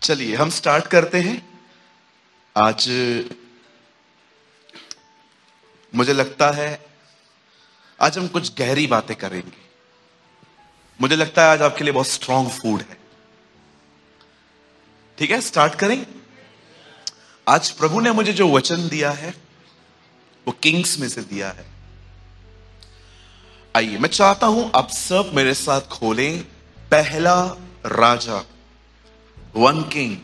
चलिए हम स्टार्ट करते हैं। आज मुझे लगता है आज हम कुछ गहरी बातें करेंगे। मुझे लगता है आज आपके लिए बहुत स्ट्रांग फूड है। ठीक है, स्टार्ट करें। आज प्रभु ने मुझे जो वचन दिया है वो किंग्स में से दिया है। आइए, मैं चाहता हूं आप सब मेरे साथ खोलें पहला राजा 1 किंग,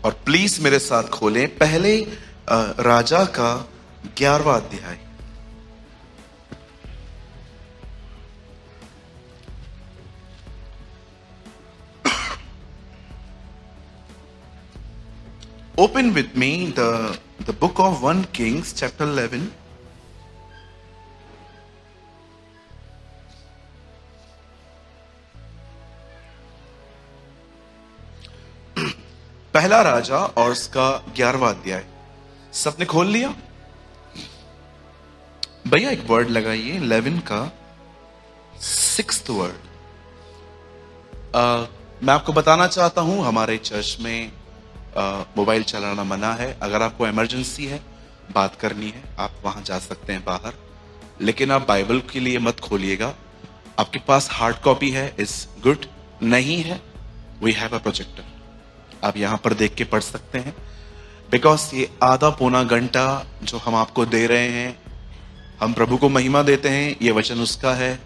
और प्लीज मेरे साथ खोलें पहले राजा का 11वां अध्याय। Open with me the book of 1 Kings chapter 11. पहला राजा और उसका 11वां अध्याय। सबने खोल लिया? भैया एक वर्ड लगाइए 11 का 6th वर्ड। मैं आपको बताना चाहता हूं हमारे चर्च में मोबाइल चलाना मना है। अगर आपको इमरजेंसी है, बात करनी है, आप वहां जा सकते हैं बाहर, लेकिन आप बाइबल के लिए मत खोलिएगा। आपके पास हार्ड कॉपी है इज गुड, नहीं है वी हैव अ प्रोजेक्टर, आप यहां पर देख के पढ़ सकते हैं। बिकॉज ये आधा पौना घंटा जो हम आपको दे रहे हैं, हम प्रभु को महिमा देते हैं, ये वचन उसका है,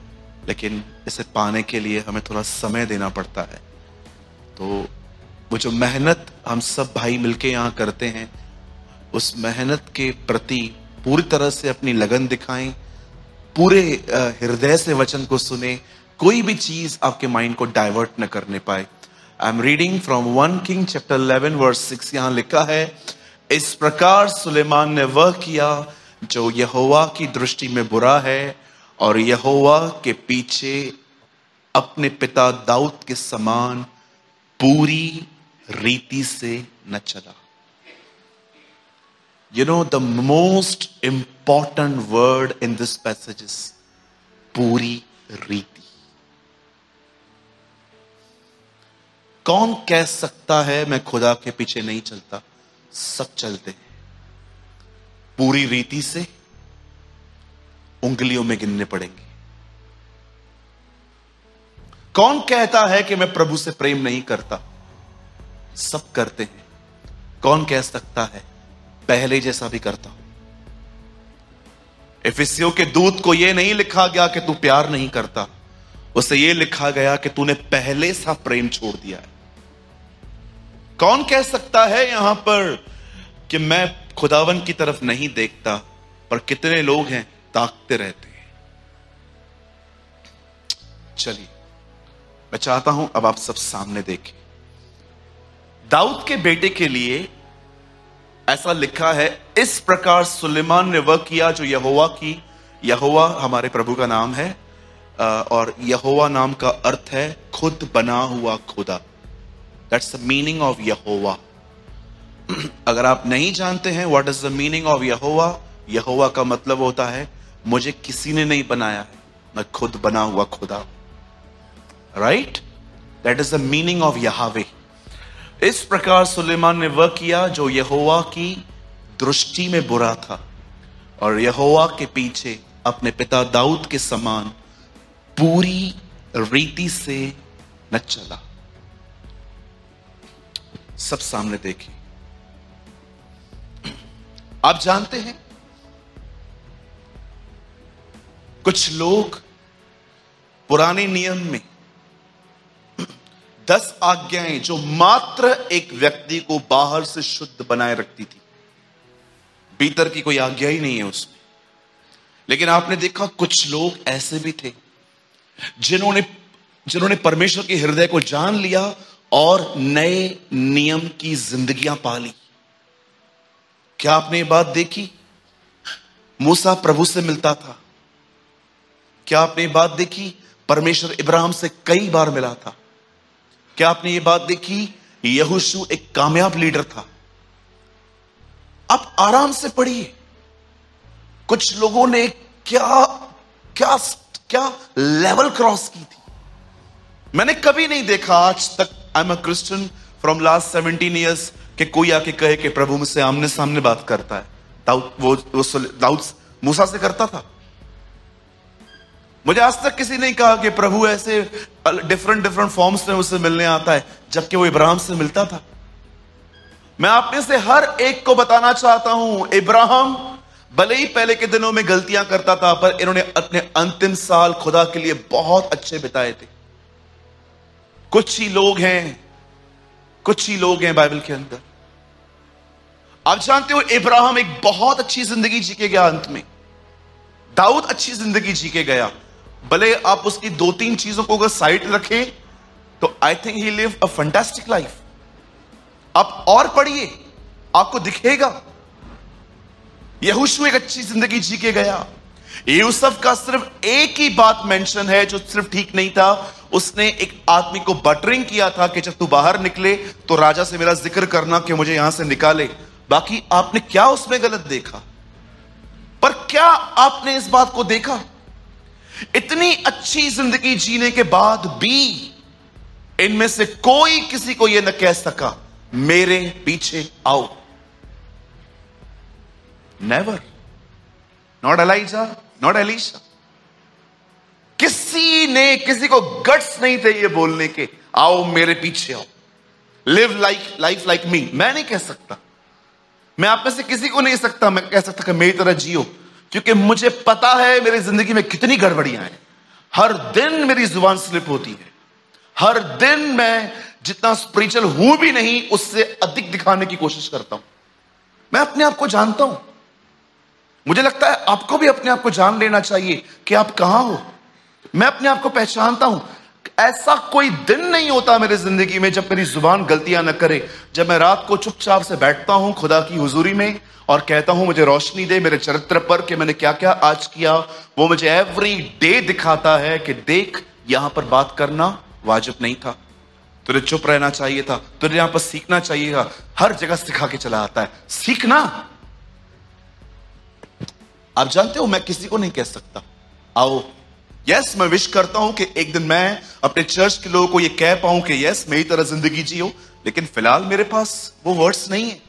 लेकिन इसे पाने के लिए हमें थोड़ा समय देना पड़ता है। तो वो जो मेहनत हम सब भाई मिलके यहां करते हैं, उस मेहनत के प्रति पूरी तरह से अपनी लगन दिखाएं, पूरे हृदय से वचन को सुने, कोई भी चीज आपके माइंड को डाइवर्ट न करने पाए। I am reading from 1 king chapter 11 verse 6। यहां लिखा है, इस प्रकार सुलेमान ने वह किया जो यहोवा की दृष्टि में बुरा है, और यहोवा के पीछे अपने पिता दाऊद के समान पूरी रीति से न चला। You know, the most important word in this passage is पूरी रीति। कौन कह सकता है मैं खुदा के पीछे नहीं चलता? सब चलते हैं पूरी रीति से, उंगलियों में गिनने पड़ेंगे। कौन कहता है कि मैं प्रभु से प्रेम नहीं करता? सब करते हैं। कौन कह सकता है पहले जैसा भी करता हूं? इफिसियों के दूत को यह नहीं लिखा गया कि तू प्यार नहीं करता, उसे यह लिखा गया कि तूने पहले सा प्रेम छोड़ दिया है। कौन कह सकता है यहां पर कि मैं खुदावन की तरफ नहीं देखता? पर कितने लोग हैं ताकते रहते हैं। चलिए, मैं चाहता हूं अब आप सब सामने देखें। दाऊद के बेटे के लिए ऐसा लिखा है, इस प्रकार सुलेमान ने वह किया जो यहोवा हमारे प्रभु का नाम है, और यहोवा नाम का अर्थ है खुद बना हुआ खुदा। That's the meaning of Jehovah. अगर आप नहीं जानते हैं what is the meaning of Jehovah, Jehovah का मतलब होता है मुझे किसी ने नहीं बनाया है, मैं खुद बना हुआ खुदा। Right? That is the meaning of Yahweh. इस प्रकार सुलेमान ने वह किया जो यहोवा की दृष्टि में बुरा था, और यहोवा के पीछे अपने पिता दाऊद के समान पूरी रीति से न चला। सब सामने देखिए। आप जानते हैं कुछ लोग पुराने नियम में 10 आज्ञाएं जो मात्र एक व्यक्ति को बाहर से शुद्ध बनाए रखती थी, भीतर की कोई आज्ञा ही नहीं है उसमें। लेकिन आपने देखा कुछ लोग ऐसे भी थे जिन्होंने परमेश्वर के हृदय को जान लिया और नए नियम की जिंदगियां पाली। क्या आपने ये बात देखी? मूसा प्रभु से मिलता था। क्या आपने ये बात देखी? परमेश्वर इब्राहिम से कई बार मिला था। क्या आपने ये बात देखी? यहोशू एक कामयाब लीडर था। आप आराम से पढ़िए, कुछ लोगों ने क्या क्या क्या लेवल क्रॉस की थी। मैंने कभी नहीं देखा आज तक, I am a Christian from last 17 years, कि कोई आके कहे कि प्रभु मुझसे आमने सामने बात करता है। दाऊद मूसा से करता था। मुझे आज तक किसी ने कहा कि प्रभु ऐसे डिफरेंट फॉर्म्स में मुझसे मिलने आता है, जबकि वो इब्राहिम से मिलता था। मैं आप में से हर एक को बताना चाहता हूं, इब्राहिम भले ही पहले के दिनों में गलतियां करता था, पर इन्होंने अपने अंतिम साल खुदा के लिए बहुत अच्छे बिताए थे। कुछ ही लोग हैं बाइबल के अंदर। आप जानते हो इब्राहिम एक बहुत अच्छी जिंदगी जी के गया। अंत में दाऊद अच्छी जिंदगी जी के गया। भले आप उसकी 2-3 चीजों को अगर साइड रखें तो I think he live a fantastic life. आप और पढ़िए, आपको दिखेगा। यहोशू एक अच्छी जिंदगी जी के गया। यूसुफ का सिर्फ एक ही बात मेंशन है जो सिर्फ ठीक नहीं था। उसने एक आदमी को बटरिंग किया था कि जब तू बाहर निकले तो राजा से मेरा जिक्र करना कि मुझे यहां से निकाले। बाकी आपने क्या उसमें गलत देखा? पर क्या आपने इस बात को देखा? इतनी अच्छी जिंदगी जीने के बाद भी इनमें से कोई किसी को यह न कह सका मेरे पीछे आओ। Never. Not Elijah, not Elisha. किसी ने किसी को गट्स नहीं थे ये बोलने के आओ मेरे पीछे आओ, लिव लाइफ लाइक मी। मैं नहीं कह सकता, मैं आप में से किसी को नहीं सकता मैं कह सकता कि मेरी तरह जियो, क्योंकि मुझे पता है मेरी जिंदगी में कितनी गड़बड़ियां हैं। हर दिन मेरी जुबान स्लिप होती है। हर दिन मैं जितना स्पिरिचुअल हूं भी नहीं उससे अधिक दिखाने की कोशिश करता हूं। मैं अपने आप को जानता हूं। मुझे लगता है आपको भी अपने आप को जान लेना चाहिए कि आप कहां हो। मैं अपने आप को पहचानता हूं। ऐसा कोई दिन नहीं होता मेरी जिंदगी में जब मेरी जुबान गलतियां न करे। जब मैं रात को चुपचाप से बैठता हूं खुदा की हुजूरी में और कहता हूं मुझे रोशनी दे मेरे चरित्र पर कि मैंने क्या क्या आज किया, वो मुझे एवरी डे दिखाता है कि देख यहां पर बात करना वाजिब नहीं था, तुझे चुप रहना चाहिए था, तुझे यहां पर सीखना चाहिए था। हर जगह सिखा के चला आता है। सीखना। आप जानते हो मैं किसी को नहीं कह सकता आओ। यस, मैं विश करता हूं कि एक दिन मैं अपने चर्च के लोगों को यह कह पाऊं कि यस मेरी तरह जिंदगी जियो, लेकिन फिलहाल मेरे पास वो वर्ड्स नहीं है।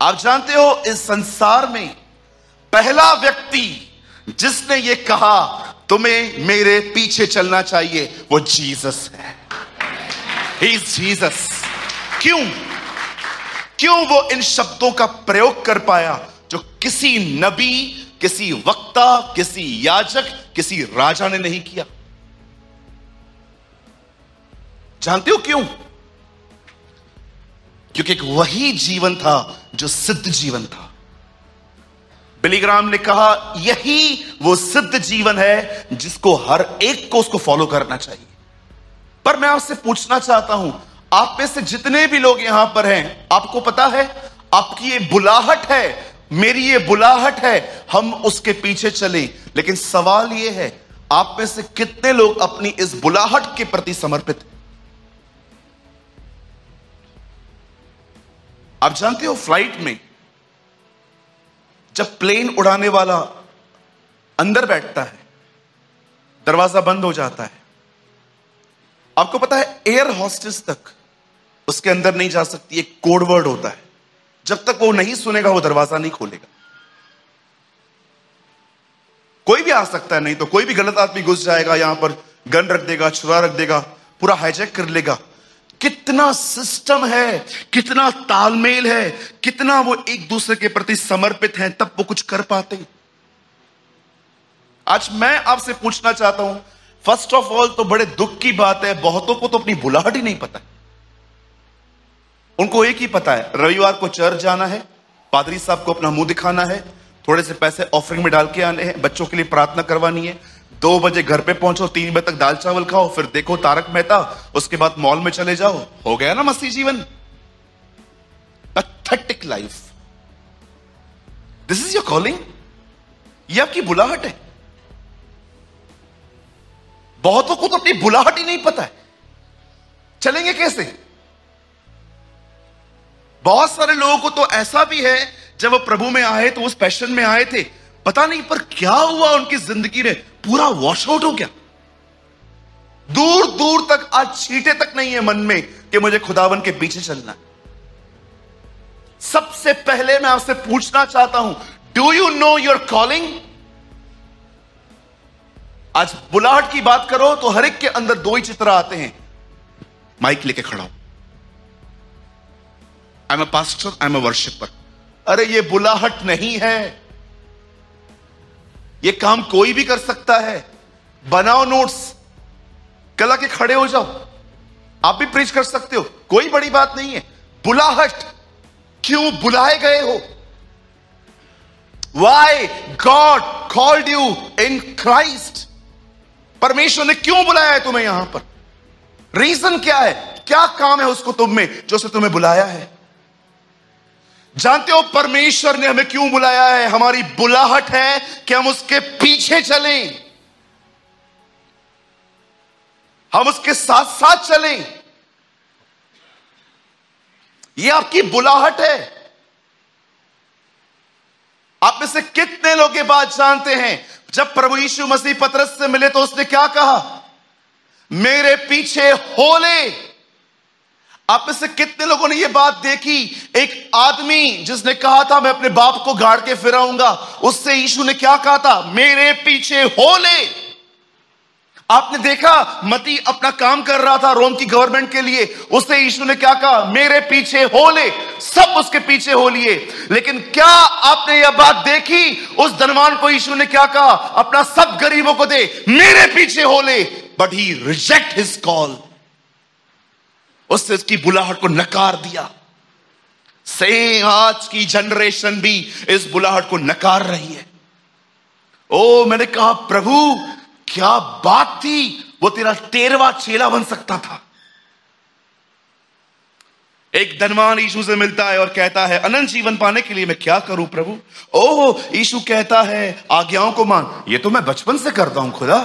आप जानते हो इस संसार में पहला व्यक्ति जिसने ये कहा तुम्हें मेरे पीछे चलना चाहिए वो जीसस है। He is Jesus. क्यों वो इन शब्दों का प्रयोग कर पाया जो किसी नबी, किसी वक्ता, किसी याजक, किसी राजा ने नहीं किया? जानते हो क्यों? क्योंकि एक वही जीवन था जो सिद्ध जीवन था। बिली ग्राहम ने कहा यही वो सिद्ध जीवन है जिसको हर एक को उसको फॉलो करना चाहिए। पर मैं आपसे पूछना चाहता हूं, आप में से जितने भी लोग यहां पर हैं, आपको पता है आपकी ये बुलाहट है, मेरी ये बुलाहट है, हम उसके पीछे चले। लेकिन सवाल ये है आप में से कितने लोग अपनी इस बुलाहट के प्रति समर्पित हैं? आप जानते हो फ्लाइट में जब प्लेन उड़ाने वाला अंदर बैठता है दरवाजा बंद हो जाता है। आपको पता है एयर होस्टेस तक उसके अंदर नहीं जा सकती। एक कोड वर्ड होता है, जब तक वो नहीं सुनेगा वो दरवाजा नहीं खोलेगा। कोई भी आ सकता है, नहीं तो कोई भी गलत आदमी घुस जाएगा, यहां पर गन रख देगा, छुरा रख देगा, पूरा हाईजैक कर लेगा। कितना सिस्टम है, कितना तालमेल है, कितना वो एक दूसरे के प्रति समर्पित हैं, तब वो कुछ कर पाते हैं। आज मैं आपसे पूछना चाहता हूं, फर्स्ट ऑफ ऑल तो बड़े दुख की बात है, बहुतों को तो अपनी बुलाहट ही नहीं पता है। उनको एक ही पता है रविवार को चर्च जाना है, पादरी साहब को अपना मुंह दिखाना है, थोड़े से पैसे ऑफरिंग में डाल के आने हैं, बच्चों के लिए प्रार्थना करवानी है, 2 बजे घर पे पहुंचो, 3 बजे तक दाल चावल खाओ, फिर देखो तारक मेहता, उसके बाद मॉल में चले जाओ। हो गया ना मसीह जीवन? Pathetic life. This is your calling? ये आपकी बुलाहट है। बहुतों को तो अपनी बुलाहट ही नहीं पता है, चलेंगे कैसे? बहुत सारे लोगों को तो ऐसा भी है जब वो प्रभु में आए तो उस पैशन में आए थे, पता नहीं पर क्या हुआ उनकी जिंदगी में, पूरा वॉश आउट हो गया। दूर दूर तक आज छींटे तक नहीं है मन में कि मुझे खुदावन के पीछे चलना है। सबसे पहले मैं आपसे पूछना चाहता हूं, do you know your calling? आज बुलाहट की बात करो तो हर एक के अंदर दो ही चित्र आते हैं। माइक लेके खड़ा हूं, I am a pastor, I am a worshipper. अरे ये बुलाहट नहीं है, ये काम कोई भी कर सकता है। बनाओ नोट्स, कल आके खड़े हो जाओ, आप भी प्रीच कर सकते हो, कोई बड़ी बात नहीं है। बुलाहट, क्यों बुलाए गए हो? Why God called you in Christ? परमेश्वर ने क्यों बुलाया है तुम्हें यहां पर? रीजन क्या है? क्या काम है उसको तुम में जो उसे तुम्हें बुलाया है? जानते हो परमेश्वर ने हमें क्यों बुलाया है? हमारी बुलाहट है कि हम उसके पीछे चलें, हम उसके साथ साथ चलें। यह आपकी बुलाहट है। आप में से कितने लोग ये बात जानते हैं, जब प्रभु यीशु मसीह पतरस से मिले तो उसने क्या कहा? मेरे पीछे हो ले। आप में से कितने लोगों ने यह बात देखी? एक आदमी जिसने कहा था मैं अपने बाप को गाड़ के फिराऊंगा, उससे यीशु ने क्या कहा था? मेरे पीछे हो ले। आपने देखा मती अपना काम कर रहा था रोम की गवर्नमेंट के लिए, उससे यीशु ने क्या कहा? मेरे पीछे हो ले। सब उसके पीछे हो लिए। लेकिन क्या आपने यह बात देखी, उस धनवान को यीशु ने क्या कहा? अपना सब गरीबों को दे, मेरे पीछे हो ले। But he reject his call, उसने उसकी बुलाहट को नकार दिया। सेम आज की जनरेशन भी इस बुलाहट को नकार रही है। ओ मैंने कहा प्रभु क्या बात थी, वो तेरा 13वां चेला बन सकता था। एक धनवान यीशु से मिलता है और कहता है अनंत जीवन पाने के लिए मैं क्या करूं प्रभु? ओह यीशु कहता है आज्ञाओं को मान। ये तो मैं बचपन से करता हूं खुदा।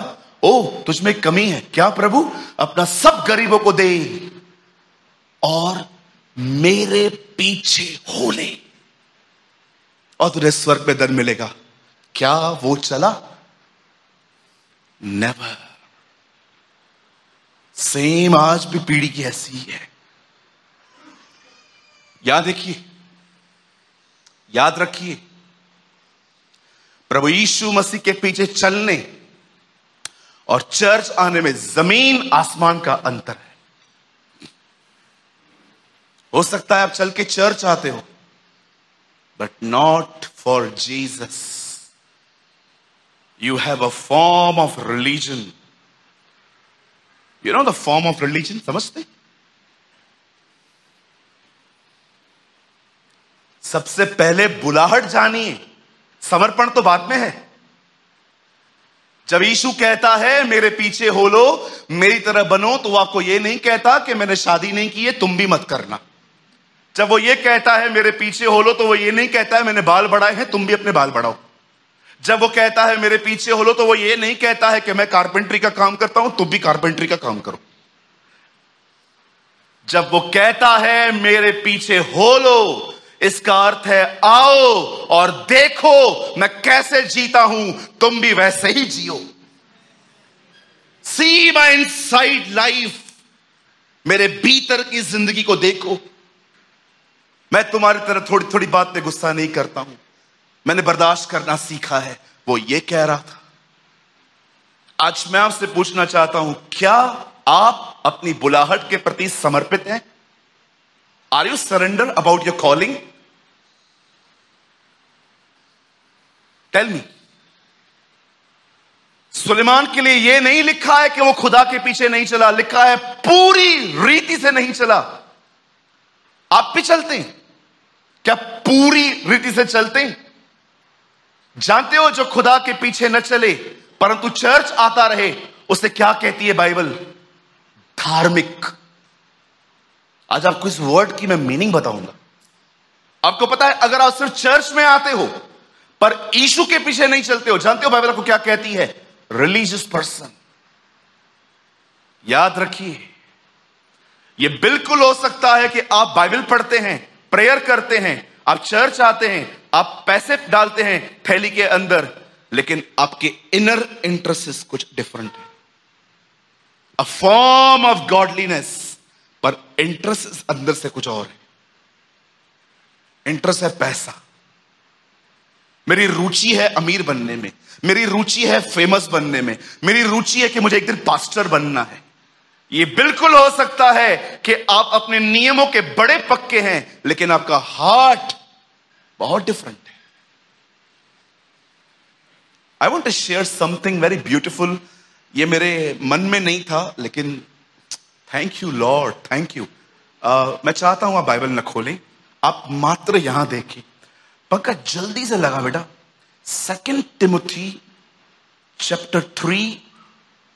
ओह तुझ में कमी है क्या प्रभु? अपना सब गरीबों को दे और मेरे पीछे हो ले और तुझे स्वर्ग में धन मिलेगा। क्या वो चला? नेवर। सेम आज भी पीढ़ी की ऐसी ही है। याद रखिए, याद रखिए, प्रभु यीशु मसीह के पीछे चलने और चर्च आने में जमीन आसमान का अंतर है। हो सकता है आप चल के चर्च आते हो, but not for Jesus. You have a form of religion. You know the form of religion? समझते? सबसे पहले बुलाहट जानिए, समर्पण तो बाद में है। जब यीशु कहता है मेरे पीछे हो लो, मेरी तरह बनो, तो वो आपको ये नहीं कहता कि मैंने शादी नहीं की है तुम भी मत करना। जब वो ये कहता है मेरे पीछे हो लो, तो वो ये नहीं कहता है मैंने बाल बढ़ाए हैं तुम भी अपने बाल बढ़ाओ। जब वो कहता है मेरे पीछे हो लो, तो वो ये नहीं कहता है कि मैं कारपेंटरी का काम करता हूं तुम भी कारपेंटरी का काम करो। जब वो कहता है मेरे पीछे हो लो, इसका अर्थ है आओ और देखो मैं कैसे जीता हूं, तुम भी वैसे ही जियो। सी माय इनसाइड लाइफ, मेरे भीतर की जिंदगी को देखो। मैं तुम्हारी तरह थोड़ी थोड़ी बात पे गुस्सा नहीं करता हूं, मैंने बर्दाश्त करना सीखा है। वो ये कह रहा था। आज मैं आपसे पूछना चाहता हूं, क्या आप अपनी बुलाहट के प्रति समर्पित हैं? Are you surrender about your calling? Tell me. सुलेमान के लिए यह नहीं लिखा है कि वो खुदा के पीछे नहीं चला, लिखा है पूरी रीति से नहीं चला। आप भी चलते हैं क्या? पूरी रीति से चलते हैं? जानते हो जो खुदा के पीछे न चले परंतु चर्च आता रहे, उसे क्या कहती है बाइबल? धार्मिक। आज आपको इस वर्ड की मैं मीनिंग बताऊंगा। आपको पता है अगर आप सिर्फ चर्च में आते हो पर यीशु के पीछे नहीं चलते हो, जानते हो बाइबल आपको क्या कहती है? Religious person. याद रखिए, यह बिल्कुल हो सकता है कि आप बाइबल पढ़ते हैं, प्रेयर करते हैं, आप चर्च आते हैं, आप पैसे डालते हैं थैली के अंदर, लेकिन आपके इनर इंटरेस्ट कुछ डिफरेंट है। अ फॉर्म ऑफ गॉडलीनेस, पर इंटरेस्ट अंदर से कुछ और है। इंटरेस्ट है पैसा, मेरी रुचि है अमीर बनने में, मेरी रुचि है फेमस बनने में, मेरी रुचि है कि मुझे एक दिन पास्टर बनना है। ये बिल्कुल हो सकता है कि आप अपने नियमों के बड़े पक्के हैं, लेकिन आपका हार्ट बहुत डिफरेंट है। I want to share something very beautiful. ये मेरे मन में नहीं था, लेकिन thank you lord, thank you. मैं चाहता हूं आप बाइबल न खोलें, आप मात्र यहां देखें। पंकज जल्दी से लगा बेटा, 2 तिमुथी चैप्टर 3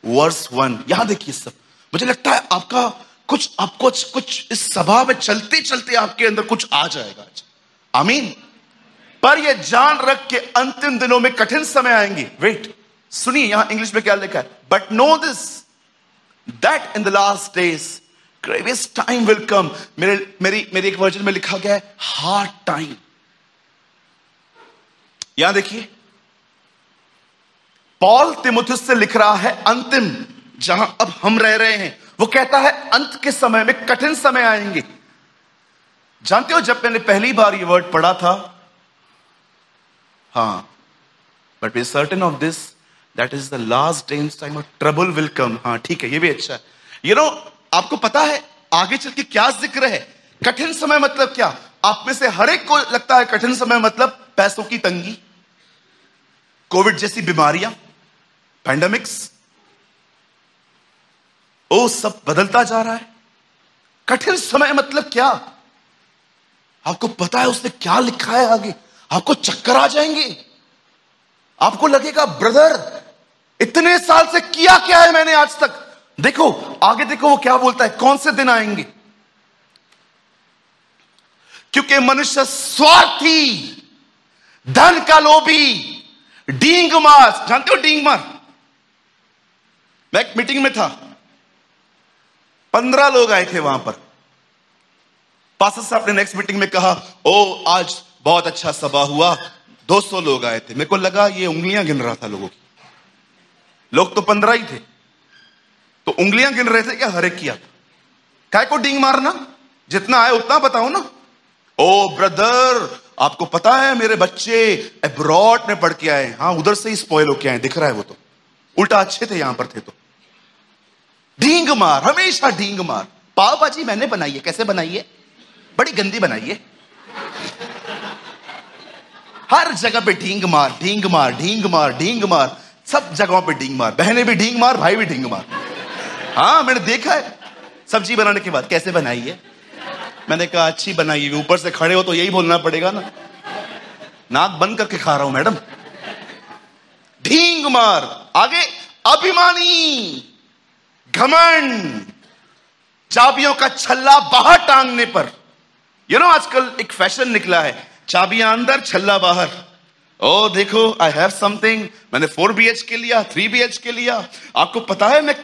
वर्स 1, यहां देखिए। सब मुझे लगता है आपका कुछ इस सभा में चलते चलते आपके अंदर कुछ आ जाएगा आज। आमीन। पर यह जान रख के अंतिम दिनों में कठिन समय आएंगे। वेट, सुनिए यहां इंग्लिश में क्या लिखा है। But no this that in the last days grievous time will come. मेरी एक वर्जन में लिखा गया है हार्ड टाइम। यहां देखिए, पॉल तिमुथियुस से लिख रहा है अंतिम, जहां अब हम रह रहे हैं। वो कहता है अंत के समय में कठिन समय आएंगे। जानते हो, जब मैंने पहली बार ये वर्ड पढ़ा था, हाँ, but we certain of this that is the last days time of trouble will come. हाँ ठीक है, ये भी अच्छा है। यू नो, आपको पता है आगे चल के क्या जिक्र है? कठिन समय मतलब क्या? आप में से हर एक को लगता है कठिन समय मतलब पैसों की तंगी, कोविड जैसी बीमारियां, पैंडेमिक्स, ओ सब बदलता जा रहा है। कठिन समय मतलब क्या? आपको पता है उसने क्या लिखा है आगे? आपको चक्कर आ जाएंगे। आपको लगेगा ब्रदर इतने साल से किया क्या है मैंने आज तक। देखो आगे, देखो वो क्या बोलता है, कौन से दिन आएंगे। क्योंकि मनुष्य स्वार्थी, धन का लोभी, डींग मार। जानते हो डींग मार? मैं एक मीटिंग में था, 15 लोग आए थे वहां पर। पास्टर साहब ने नेक्स्ट मीटिंग में कहा, ओ आज बहुत अच्छा सभा हुआ, 200 लोग आए थे। मेरे को लगा ये उंगलियां गिन रहा था लोगों की। लोग तो 15 ही थे, तो उंगलियां गिन रहे थे क्या? हर एक किया। काय को डींग मारना? जितना आए उतना बताओ ना। ओ ब्रदर, आपको पता है मेरे बच्चे अब्रॉड में पढ़ के आए। हाँ, उधर से ही स्पॉइल होके आए, दिख रहा है वो तो। उल्टा अच्छे थे यहां पर थे तो। डींग मार, हमेशा डींग मार। पाव भाजी मैंने बनाई है। कैसे बनाई है? बड़ी गंदी बनाई है। हर जगह पे ढींग मार, ढींग मार, ढींग मार, ढींग मार, सब जगहों पे ढींग मार। बहनें भी ढींग मार, भाई भी ढींग मार। हाँ मैंने देखा है। सब्जी बनाने के बाद कैसे बनाई है? मैंने कहा अच्छी बनाई है। ऊपर से खड़े हो तो यही बोलना पड़ेगा ना, नाक बंद करके खा रहा हूं मैडम। ढींग मार। आगे अभिमानी, घमंड, चाबियों का छल्ला बाहर टांगने पर। यू नो आजकल एक फैशन निकला है, चाबियां अंदर छल्ला बाहर। ओ देखो आई हैव समथिंग। मैंने 4 BHK लिया, 3 BHK लिया। आपको पता है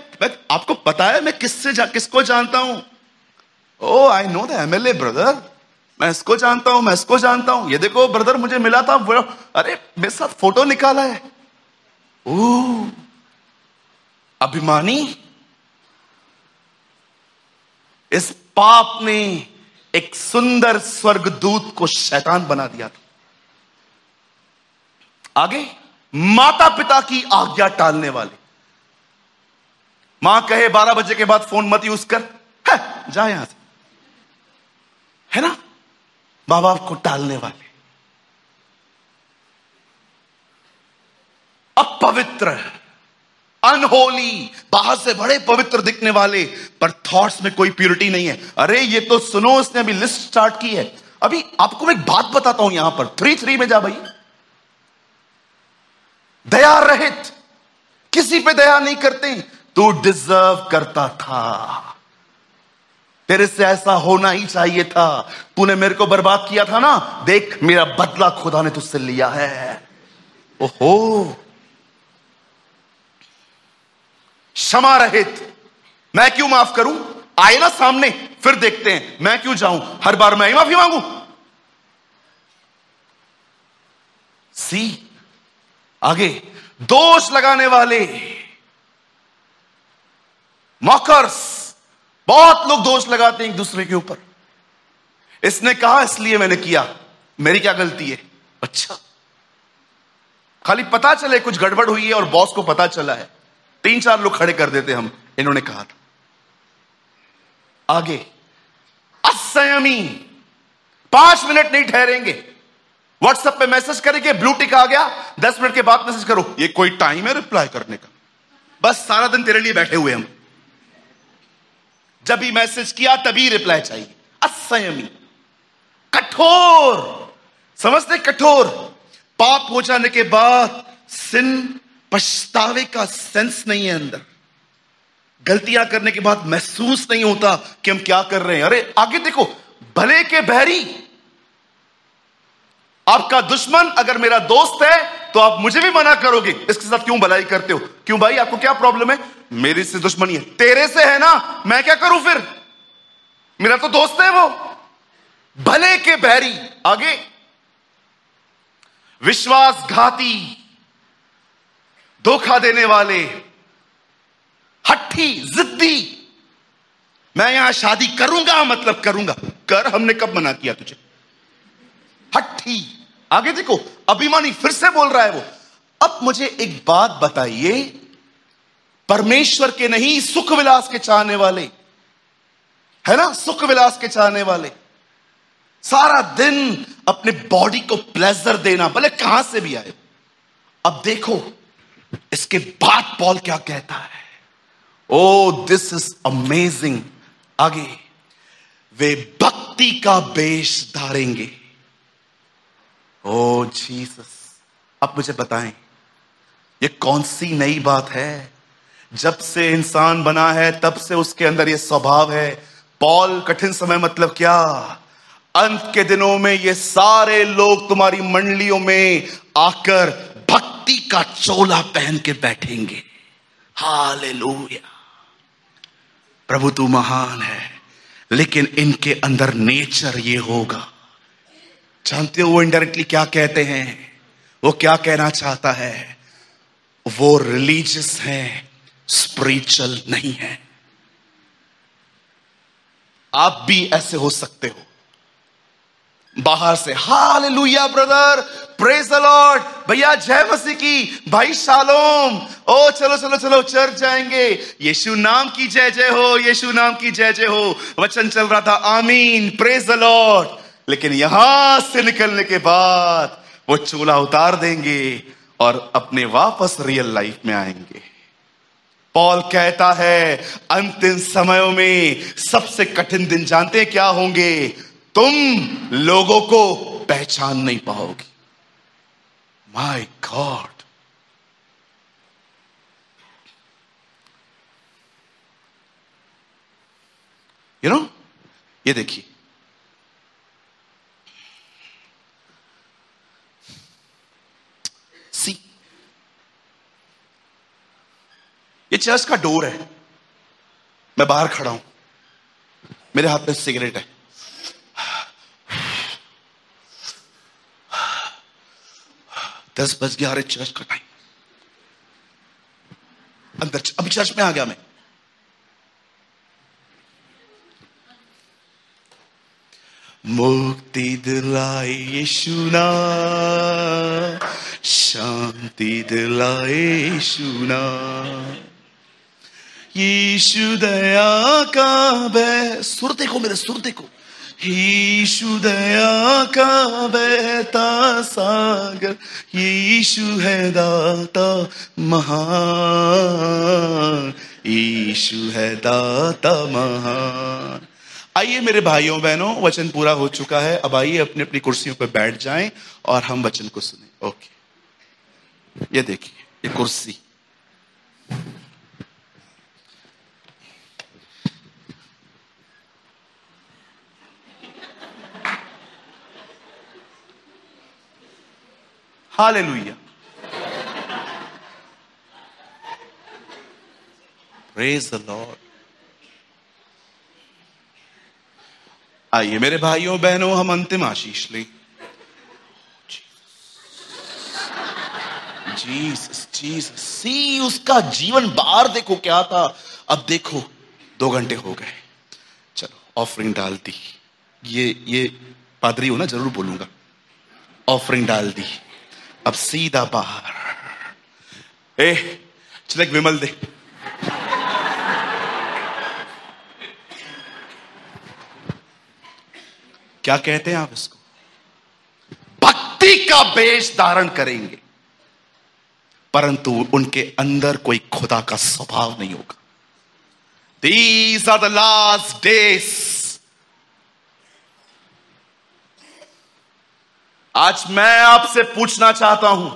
आपको पता है मैं किसको जानता हूं? Oh I know the MLA brother. मैं इसको जानता हूं, मैं इसको जानता हूं। ये देखो ब्रदर मुझे मिला था, अरे मेरे साथ फोटो निकाला है। ओ अभिमानी। इस पाप ने एक सुंदर स्वर्गदूत को शैतान बना दिया था। आगे माता पिता की आज्ञा टालने वाले। मां कहे 12 बजे के बाद फोन मत यूज कर, है, जा यहां से, है ना। मां बाप को टालने वाले, अपवित्र, अनहोली, बाहर से बड़े पवित्र दिखने वाले पर थॉट्स में कोई प्यूरिटी नहीं है। अरे ये तो सुनो, उसने अभी लिस्ट स्टार्ट की है। अभी आपको मैं एक बात बताता हूं यहां पर 3:3 में जा भाई। दया रहित, किसी पे दया नहीं करते। तू डिजर्व करता था, तेरे से ऐसा होना ही चाहिए था। तूने मेरे को बर्बाद किया था ना, देख मेरा बदला खुदा ने तुझसे लिया है। ओहो, क्षमा रहित, मैं क्यों माफ करूं? आए ना सामने, फिर देखते हैं। मैं क्यों जाऊं हर बार मैं ही माफी मांगू? सी आगे, दोष लगाने वाले, मॉकर्स, बहुत लोग दोष लगाते हैं एक दूसरे के ऊपर। इसने कहा इसलिए मैंने किया, मेरी क्या गलती है? अच्छा, खाली पता चले कुछ गड़बड़ हुई है और बॉस को पता चला है, 3-4 लोग खड़े कर देते हम, इन्होंने कहा था। आगे, असंयमी, 5 मिनट नहीं ठहरेंगे, व्हाट्सएप पे मैसेज करेंगे, ब्लू टिक आ गया, 10 मिनट के बाद मैसेज करो, ये कोई टाइम है रिप्लाई करने का? बस सारा दिन तेरे लिए बैठे हुए हम, जब भी मैसेज किया तभी रिप्लाई चाहिए। असंयमी, कठोर, समझते? कठोर, पाप हो जाने के बाद सिन, पछतावे का सेंस नहीं है अंदर, गलतियां करने के बाद महसूस नहीं होता कि हम क्या कर रहे हैं। अरे आगे देखो, भले के बैरी, आपका दुश्मन अगर मेरा दोस्त है तो आप मुझे भी मना करोगे, इसके साथ क्यों भलाई करते हो? क्यों भाई, आपको क्या प्रॉब्लम है? मेरे से दुश्मनी है, तेरे से है ना, मैं क्या करूं फिर? मेरा तो दोस्त है वो। भले के बैरी। आगे, विश्वासघाती, धोखा देने वाले, हट्टी, जिद्दी, मैं यहां शादी करूंगा मतलब करूंगा। कर, हमने कब मना किया तुझे? हट्टी। आगे देखो, अभिमानी, फिर से बोल रहा है वो। अब मुझे एक बात बताइए, परमेश्वर के नहीं, सुख विलास के चाहने वाले, है ना, सुख विलास के चाहने वाले, सारा दिन अपने बॉडी को प्लेजर देना, भले कहां से भी आए। अब देखो इसके बाद पॉल क्या कहता है। ओ दिस इज अमेजिंग। आगे, वे भक्ति का वेश धारेंगे। ओ जीसस, अब मुझे बताएं, ये कौन सी नई बात है? जब से इंसान बना है तब से उसके अंदर ये स्वभाव है। पॉल, कठिन समय मतलब क्या? अंत के दिनों में ये सारे लोग तुम्हारी मंडलियों में आकर भक्ति का चोला पहन के बैठेंगे। हालेलुया। प्रभु तू महान है, लेकिन इनके अंदर नेचर ये होगा। जानते हो वो इनडायरेक्टली क्या कहते हैं? वो क्या कहना चाहता है? वो रिलीजियस है, स्पिरिचुअल नहीं है। आप भी ऐसे हो सकते हो, बाहर से hallelujah brother, praise the Lord, भैया जय मसीह की, भाई शालोम, ओ चलो चलो चलो चर्च जाएंगे, यीशु नाम की जय जय हो, यीशु नाम की जय जय हो, वचन चल रहा था, आमीन, प्रेज द लॉर्ड। लेकिन यहां से निकलने के बाद वो चोला उतार देंगे और अपने वापस रियल लाइफ में आएंगे। पॉल कहता है अंतिम समयों में सबसे कठिन दिन जानते हैं क्या होंगे? तुम लोगों को पहचान नहीं पाओगे। माय गॉड, यू नो, ये देखिए, सी, ये चर्च का डोर है, मैं बाहर खड़ा हूं, मेरे हाथ में सिगरेट है, 10 बज गया, अरे चर्च का टाइम, अंदर अभी चर्च में आ गया मैं। मुक्ति दिलाए यीशु नाम, शांति दिलाए यीशु नाम, यीशु दया का बह, सुर देखो मेरे, सुर देखो, यीशु दया का बहता सागर, यीशु है दाता महान, यीशु है दाता महान। आइए मेरे भाइयों बहनों, वचन पूरा हो चुका है, अब आइए अपनी अपनी कुर्सियों पर बैठ जाएं और हम वचन को सुने। ओके, ये देखिए, ये कुर्सी, हालेलुया, प्रेज द लॉर्ड। आइए मेरे भाइयों बहनों, हम अंतिम आशीष लें। जीसस जीसस, सी उसका जीवन बाहर देखो क्या था, अब देखो 2 घंटे हो गए, चलो ऑफरिंग डाल दी। ये पादरी हो ना, जरूर बोलूंगा। ऑफरिंग डाल दी, अब सीधा बाहर। चल एक विमल दे। क्या कहते हैं आप इसको? भक्ति का वेश धारण करेंगे, परंतु उनके अंदर कोई खुदा का स्वभाव नहीं होगा। These are the last days। आज मैं आपसे पूछना चाहता हूं,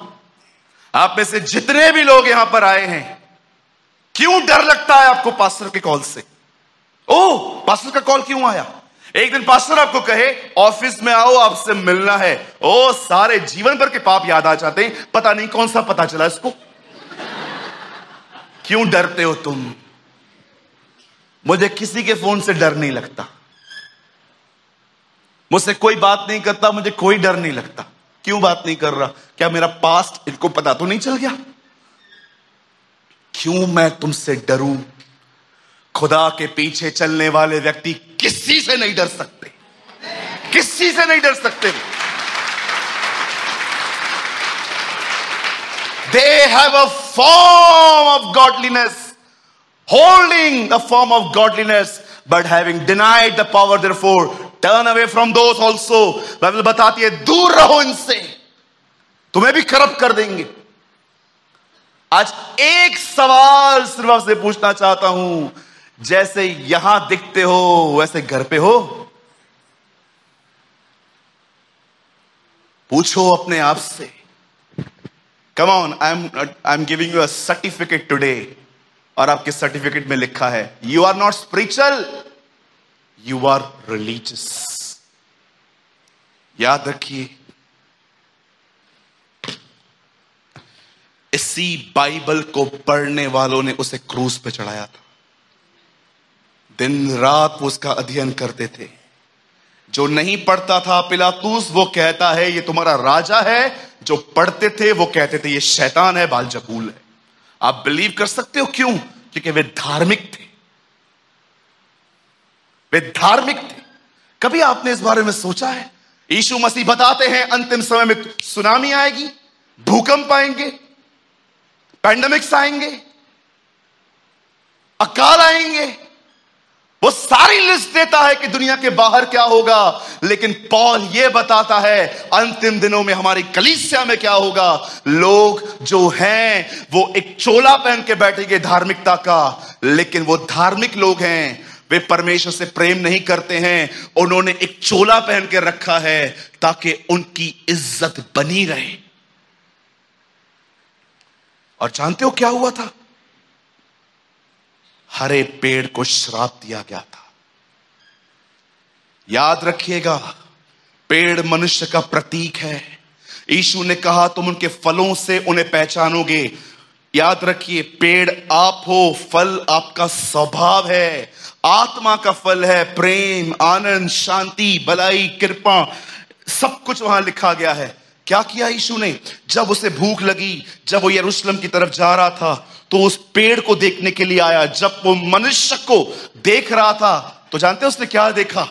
आप में से जितने भी लोग यहां पर आए हैं, क्यों डर लगता है आपको पास्टर के कॉल से? ओह, पास्टर का कॉल क्यों आया? एक दिन पास्टर आपको कहे ऑफिस में आओ, आपसे मिलना है। ओ, सारे जीवन भर के पाप याद आ जाते हैं, पता नहीं कौन सा पता चला इसको। क्यों डरते हो तुम? मुझे किसी के फोन से डर नहीं लगता, मुझसे कोई बात नहीं करता, मुझे कोई डर नहीं लगता। क्यों बात नहीं कर रहा? क्या मेरा पास्ट इनको पता तो नहीं चल गया? क्यों मैं तुमसे डरूं? खुदा के पीछे चलने वाले व्यक्ति किसी से नहीं डर सकते, किसी से नहीं डर सकते। They have a form of godliness, holding the form of godliness, but having denied the power, therefore turn away from those also। Bible बताती है दूर रहो इनसे, तुम्हें भी करप्ट कर देंगे। आज एक सवाल सिर्फ आपसे पूछना चाहता हूं, जैसे यहां दिखते हो वैसे घर पे हो? पूछो अपने आप से। Come on, I am giving you a certificate today, और आपके सर्टिफिकेट में लिखा है you are not spiritual, you are religious. याद रखिए, इसी बाइबल को पढ़ने वालों ने उसे क्रूस पे चढ़ाया था। दिन रात वो उसका अध्ययन करते थे। जो नहीं पढ़ता था पिलातूस, वो कहता है ये तुम्हारा राजा है। जो पढ़ते थे वो कहते थे ये शैतान है, बालजबूल है। आप बिलीव कर सकते हो क्यों? क्योंकि वे धार्मिक थे, वे धार्मिक थे। कभी आपने इस बारे में सोचा है? यीशु मसीह बताते हैं अंतिम समय में सुनामी आएगी, भूकंप आएंगे, पैंडेमिक्स आएंगे, अकाल आएंगे। वो सारी लिस्ट देता है कि दुनिया के बाहर क्या होगा, लेकिन पौल यह बताता है अंतिम दिनों में हमारी कलीसिया में क्या होगा। लोग जो हैं वो एक चोला पहन के बैठेंगे धार्मिकता का, लेकिन वो धार्मिक लोग हैं, वे परमेश्वर से प्रेम नहीं करते हैं। उन्होंने एक चोला पहन के रखा है ताकि उनकी इज्जत बनी रहे। और जानते हो क्या हुआ था? हरे पेड़ को श्राप दिया गया था। याद रखिएगा, पेड़ मनुष्य का प्रतीक है। यीशु ने कहा तुम उनके फलों से उन्हें पहचानोगे। याद रखिए, पेड़ आप हो, फल आपका स्वभाव है, आत्मा का फल है, प्रेम, आनंद, शांति, भलाई, कृपा, सब कुछ वहां लिखा गया है। क्या किया यीशु ने? जब उसे भूख लगी, जब वो यरूशलेम की तरफ जा रहा था, तो उस पेड़ को देखने के लिए आया। जब वो मनुष्य को देख रहा था, तो जानते हैं उसने क्या देखा?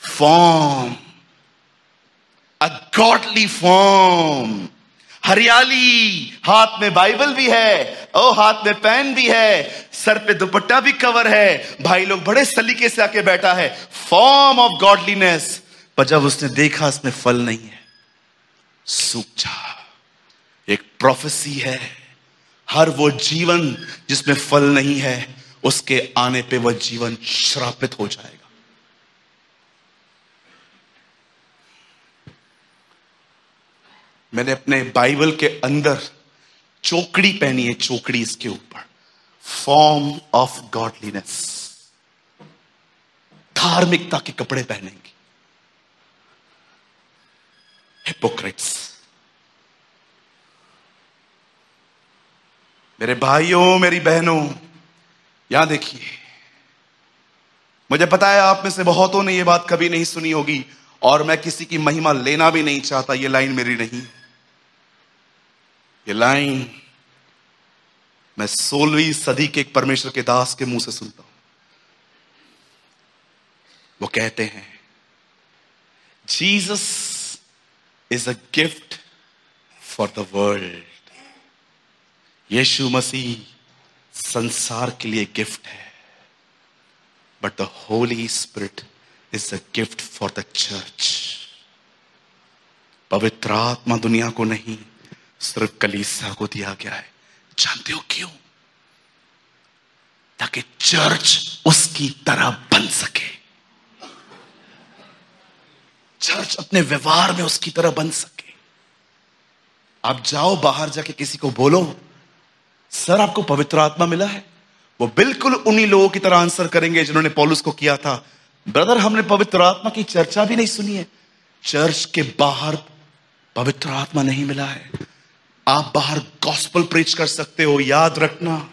फॉर्म, अ गॉडली फॉर्म, हरियाली, हाथ में बाइबल भी है, ओ हाथ में पेन भी है, सर पे दुपट्टा भी कवर है, भाई लोग बड़े सलीके से आके बैठा है, फॉर्म ऑफ गॉडलीनेस। पर जब उसने देखा इसमें फल नहीं है, सूख जा। एक प्रोफेसी है, हर वो जीवन जिसमें फल नहीं है, उसके आने पे वह जीवन श्रापित हो जाएगा। मैंने अपने बाइबल के अंदर चौकड़ी पहनी है, चौकड़ी इसके ऊपर, फॉर्म ऑफ गॉडलीनेस, धार्मिकता के कपड़े पहनेंगे। हिपोक्रेट्स। मेरे भाइयों, मेरी बहनों, यहां देखिए, मुझे पता है आप में से बहुतों ने यह बात कभी नहीं सुनी होगी, और मैं किसी की महिमा लेना भी नहीं चाहता। यह लाइन मेरी नहीं, ये लाइन मैं 16वीं सदी के एक परमेश्वर के दास के मुंह से सुनता हूं। वो कहते हैं Jesus is a gift for the world. यीशु मसीह संसार के लिए गिफ्ट है, but the holy spirit is a gift for the church. पवित्र आत्मा दुनिया को नहीं, सिर्फ कलीसिया को दिया गया है। जानते हो क्यों? ताकि चर्च उसकी तरह बन सके, चर्च अपने व्यवहार में उसकी तरह बन सके। आप जाओ बाहर जाके किसी को बोलो, सर आपको पवित्र आत्मा मिला है, वो बिल्कुल उन्हीं लोगों की तरह आंसर करेंगे जिन्होंने पौलुस को किया था, ब्रदर हमने पवित्र आत्मा की चर्चा भी नहीं सुनी है। चर्च के बाहर पवित्र आत्मा नहीं मिला है। आप बाहर गॉस्पेल प्रीच कर सकते हो, याद रखना।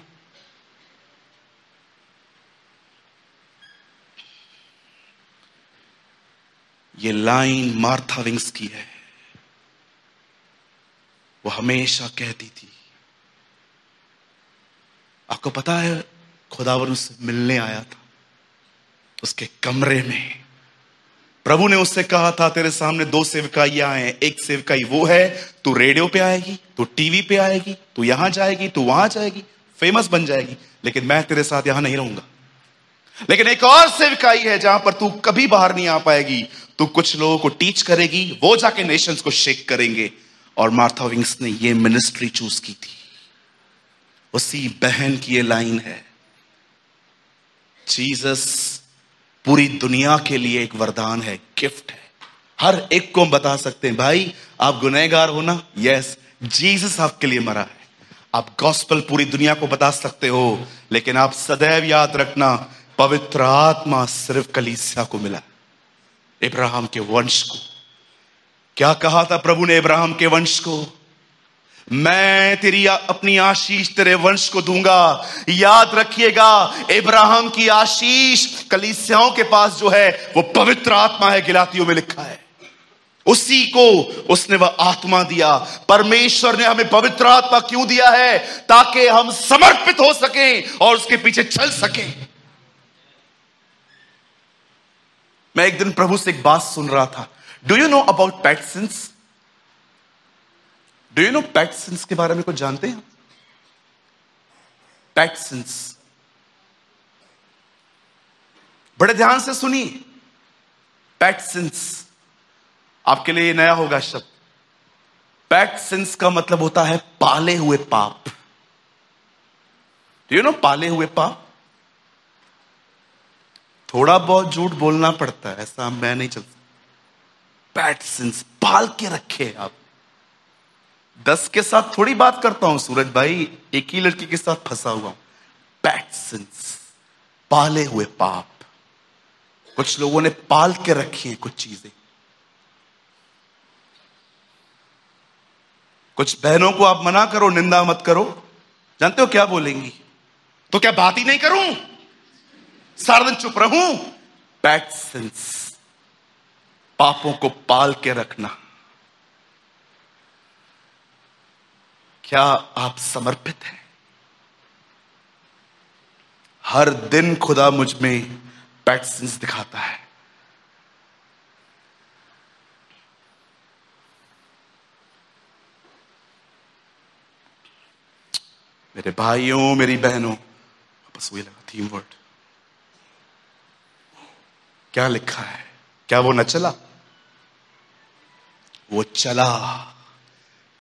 ये लाइन मार्था विंग्स की है। वो हमेशा कहती थी, आपको पता है खुदावन उससे मिलने आया था, उसके कमरे में प्रभु ने उससे कहा था तेरे सामने 2 सेवकाइयां हैं, एक सेवकाई वो है, तू रेडियो पे आएगी, तू टीवी पे आएगी, तू यहां जाएगी, तू वहां जाएगी, फेमस बन जाएगी, लेकिन मैं तेरे साथ यहां नहीं रहूंगा। लेकिन एक और सेवकाई है जहां पर तू कभी बाहर नहीं आ पाएगी, तू कुछ लोगों को टीच करेगी, वो जाके नेशंस को शेक करेंगे। और मार्था विंग्स ने ये मिनिस्ट्री चूज की थी। उसी बहन की ये लाइन है, जीसस पूरी दुनिया के लिए एक वरदान है, गिफ्ट है। हर एक को हम बता सकते हैं, भाई आप गुनहगार हो ना, यस जीसस आपके लिए मरा है। आप गॉस्पेल पूरी दुनिया को बता सकते हो, लेकिन आप सदैव याद रखना पवित्र आत्मा सिर्फ कलीसिया को मिला, इब्राहिम के वंश को। क्या कहा था प्रभु ने इब्राहिम के वंश को? मैं तेरी अपनी आशीष तेरे वंश को दूंगा। याद रखिएगा, इब्राहिम की आशीष कलीसियाओं के पास जो है वो पवित्र आत्मा है, गिलातियों में लिखा है। उसी को उसने वह आत्मा दिया। परमेश्वर ने हमें पवित्र आत्मा क्यों दिया है? ताकि हम समर्पित हो सकें और उसके पीछे चल सकें। मैं एक दिन प्रभु से एक बात सुन रहा था, do you know about pet since? Do you know pet since के बारे में कुछ जानते हैं? पेट सिंस, बड़े ध्यान से सुनिए। पेट सिंस आपके लिए नया होगा शब्द। पेट सिंस का मतलब होता है पाले हुए पाप। डू यू नो पाले हुए पाप? थोड़ा बहुत झूठ बोलना पड़ता है, ऐसा मैं नहीं चलता। पेट सिंस पाल के रखे आप। 10 के साथ थोड़ी बात करता हूं सूरज भाई, एक ही लड़की के साथ फंसा हुआ हूं। पेट सिंस, पाले हुए पाप। कुछ लोगों ने पाल के रखी हैं कुछ चीजें। कुछ बहनों को आप मना करो, निंदा मत करो, जानते हो क्या बोलेंगी? तो क्या बात ही नहीं करूं, सारा दिन चुप रहूं? पेट सिंस, पापों को पाल के रखना। क्या आप समर्पित हैं? हर दिन खुदा मुझ में पेट सिंस दिखाता है। मेरे भाइयों, मेरी बहनों, बस वही लगा थीम वर्ड। क्या लिखा है? क्या वो न चला? वो चला।